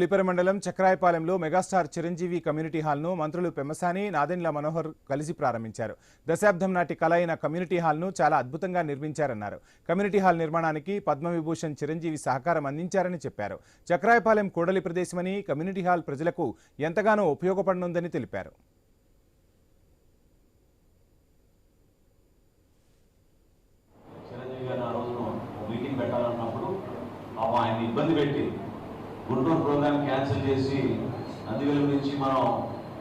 పులిపర మండలం చక్రాయపాలెంలో megastar Chiranjeevi community హాల్ను మంత్రులు పెమ్మసాని, నాదెండ్ల మనోహర్ కలిసి ప్రారంభించారు. దశాబ్దం నాటి కళ అయిన కమ్యూనిటీ హాల్ను చాలా అద్భుతంగా నిర్మించారన్నారు. కమ్యూనిటీ హాల్ నిర్మాణానికి పద్మవిభూషణ్ చిరంజీవి సహకారం అందించారని చెప్పారు. చక్రాయపాలెం కూడలి ప్రదేశమని, కమ్యూనిటీ హాల్ ప్రజలకు ఎంతగానో ఉపయోగపడనుందని తెలిపారు. గుంటూరు ప్రోగ్రామ్ క్యాన్సిల్ చేసి నందివెలుగు నుంచి మనం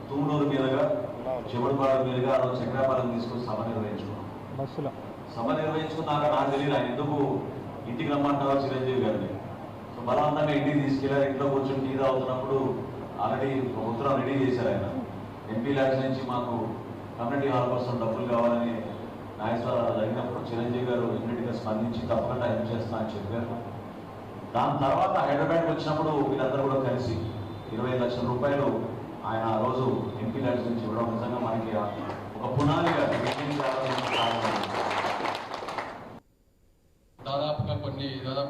తుమ్మూరు మీదుగా చివరిపాడు మీదుగా ఆ రోజు చక్రాపాలెం తీసుకొని సభ నిర్వహించుకున్నాం. సభ నిర్వహించుకున్నాక నాకు తెలియదు ఆయన ఎందుకు ఇంటికి రమ్మంటారో చిరంజీవి గారిని. సో బలవంతంగా ఇంటికి తీసుకెళ్ళారు. ఇంట్లో కూర్చొని టీ తాగుతున్నప్పుడు ఆల్రెడీ ఉత్తరం రెడీ చేశారు ఆయన. ఎంపీ ల్యాడ్స్ నుంచి మాకు కమ్యూనిటీ హాల్ కోసం డబ్బులు కావాలని నాగేశ్వరరావు అడిగినప్పుడు చిరంజీవి గారు ఇమ్మీడియట్గా స్పందించి తప్పకుండా హెల్ప్ చేస్తా అని చెప్పారు. దాని తర్వాత హైదరాబాద్కి వచ్చినప్పుడు వీళ్ళందరూ కూడా కలిసి 25 లక్షల రూపాయలు ఆయన ఆ రోజు ఎంపీ ల్యాడ్స్ నుంచి ఇవ్వడం నిజంగా మనకి ఒక పునాదిగా దాదాపుగా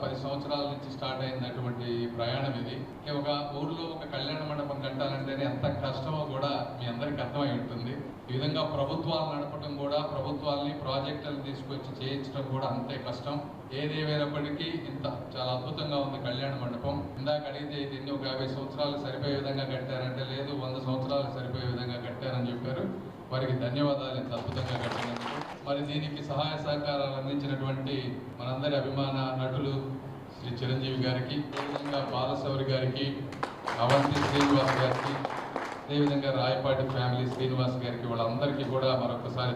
10 సంవత్సరాల నుంచి స్టార్ట్ అయినటువంటి ప్రయాణం ఇది. ఒక ఊర్లో ఒక కళ్యాణ మండపం కట్టాలంటేనే ఎంత కష్టమో కూడా మీ అందరికీ అర్థమై ఉంటుంది. ఈ విధంగా ప్రభుత్వాలు నడపడం కూడా, ప్రభుత్వాలని ప్రాజెక్టులను తీసుకొచ్చి చేయించడం కూడా అంతే కష్టం. ఏదేమైనప్పటికీ ఇంత చాలా అద్భుతంగా ఉంది కళ్యాణ మండపం. ఇందాక అడిగితే దీన్ని ఒక 50 సంవత్సరాలు సరిపోయే విధంగా కట్టారంటే లేదు, 100 సంవత్సరాలు సరిపోయే విధంగా కట్టారని చెప్పారు. వారికి ధన్యవాదాలు ఇంత అద్భుతంగా కట్టినందుకు. మరి దీనికి సహాయ సహకారాలు అందించినటువంటి మనందరి అభిమాన నటులు శ్రీ చిరంజీవి గారికి, అదేవిధంగా బాలశౌరి గారికి, అవంతి శ్రీనివాస్ గారికి, అదేవిధంగా రాయపాటి ఫ్యామిలీ శ్రీనివాస్ గారికి, వాళ్ళందరికీ కూడా మరొకసారి